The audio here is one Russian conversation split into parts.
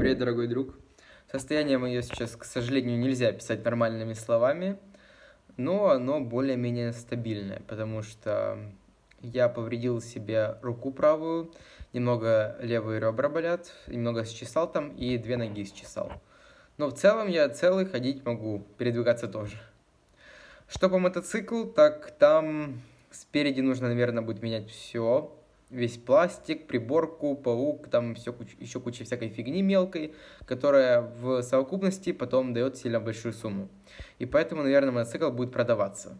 Привет, дорогой друг. Состояние мое сейчас, к сожалению, нельзя описать нормальными словами, но оно более-менее стабильное, потому что я повредил себе руку правую, немного левые ребра болят, немного счесал там и 2 ноги счесал. Но в целом я целый, ходить могу, передвигаться тоже. Что по мотоциклу, так там спереди нужно, наверное, будет менять все. Весь пластик, приборку, паук, там все, еще куча всякой фигни мелкой, которая в совокупности потом дает сильно большую сумму. И поэтому, наверное, мотоцикл будет продаваться.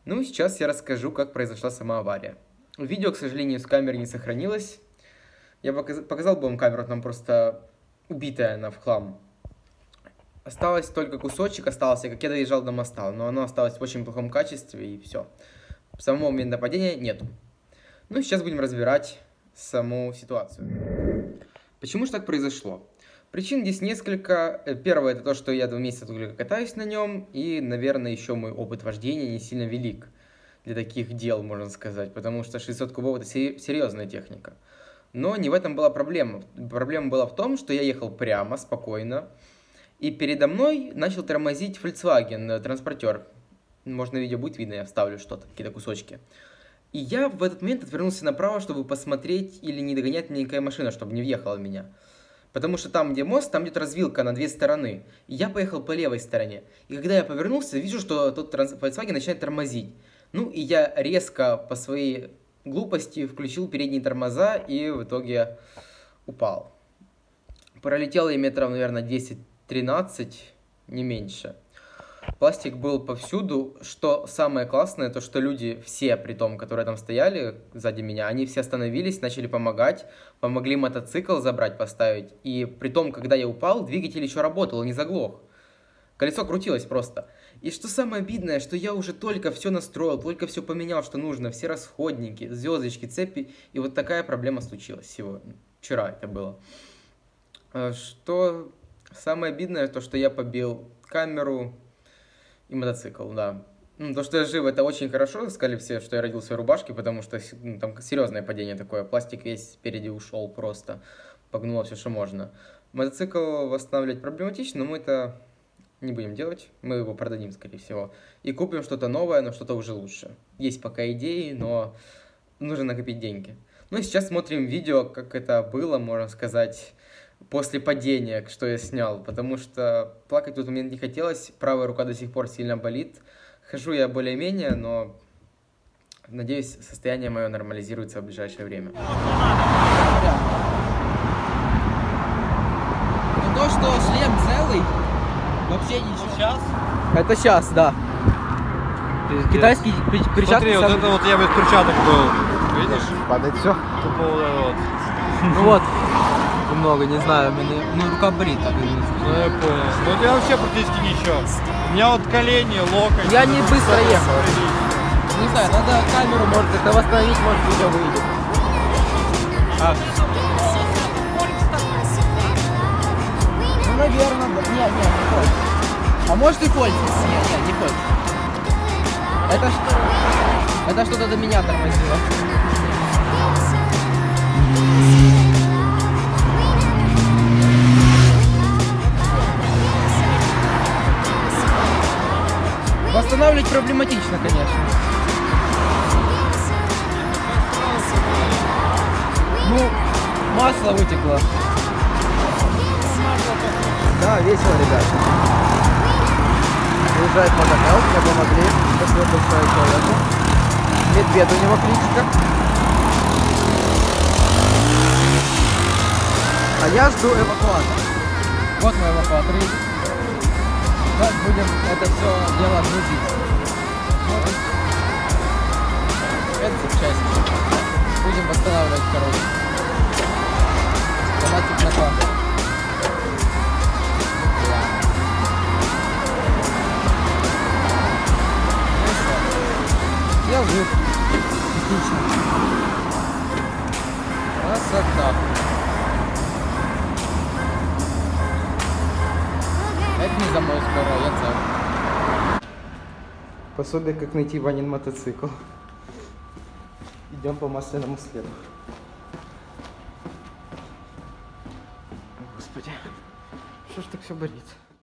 Ну, сейчас я расскажу, как произошла сама авария. Видео, к сожалению, с камеры не сохранилось. Я показал бы вам камеру, там просто убитая она в хлам. Осталось только кусочек, остался, как я доезжал до моста, но оно осталось в очень плохом качестве, и все. Самого момента падения нету. Ну, сейчас будем разбирать саму ситуацию. Почему же так произошло? Причин здесь несколько. Первое, это то, что я 2 месяца только катаюсь на нем, и, наверное, еще мой опыт вождения не сильно велик для таких дел, можно сказать, потому что 600 кубов это серьезная техника. Но не в этом была проблема. Проблема была в том, что я ехал прямо, спокойно, и передо мной начал тормозить Volkswagen транспортер. Можно видео будет видно, я вставлю что-то, какие-то кусочки. И я в этот момент отвернулся направо, чтобы посмотреть, или не догоняет меня никакая машина, чтобы не въехала в меня. Потому что там, где мост, там идет развилка на 2 стороны. И я поехал по левой стороне. И когда я повернулся, вижу, что тот Volkswagen начинает тормозить. Ну, и я резко по своей глупости включил передние тормоза, и в итоге упал. Пролетел я метров, наверное, 10-13, не меньше. Пластик был повсюду. Что самое классное, то что люди, все при том, которые там стояли сзади меня, они все остановились, начали помогать, помогли мотоцикл забрать, поставить. И при том, когда я упал, двигатель еще работал, не заглох. Колесо крутилось просто. И что самое обидное, что я уже только все настроил, только все поменял, что нужно, все расходники, звездочки, цепи, и вот такая проблема случилась сегодня. Вчера это было. Что самое обидное, то что я побил камеру и мотоцикл, да. То, что я жив, это очень хорошо. Сказали все, что я родился в своей рубашке, потому что там серьезное падение такое. Пластик весь спереди ушел просто. Погнуло все, что можно. Мотоцикл восстанавливать проблематично, но мы это не будем делать. Мы его продадим, скорее всего. И купим что-то новое, но что-то уже лучше. Есть пока идеи, но нужно накопить деньги. Ну и сейчас смотрим видео, как это было, можно сказать, после падения, что я снял, потому что плакать тут мне не хотелось, правая рука до сих пор сильно болит. Хожу я более-менее, но надеюсь, состояние мое нормализируется в ближайшее время. Но то, что шлем целый, вообще ничего. Сейчас? Это сейчас, да. Пиздец. Китайский перчатки. Смотри, вот это вот я без перчаток был. Видишь? Падает все. Тупо вот. Ну вот. Немного, не знаю, рука болит. Так, ну я понял. Ну у тебя вообще практически ничего. У меня вот колени, локоть. Я не быстро ехал. Не знаю, надо камеру, может, это восстановить, может, видео выйдет. Ну, наверное, не Фольц. А может и Фольц? Нет, не Фольц. Это что-то до меня тормозило. Восстанавливать проблематично, конечно. Ну, масло вытекло. Да, весело, ребят. Приезжает мотокал, мне помогли. Спасибо большое человеку. Медведь у него кличка. А я жду эвакуатор. Вот мой эвакуатор едет. Сейчас будем это все дело грузить. Вот. Это часть. Будем восстанавливать, короче. Фанатик на класс. Я жив. Отлично. Красота. Это не за мой скоро, я цел. Пособие, как найти Ванин мотоцикл. Идем по масляному следу. Господи, что ж так все болит?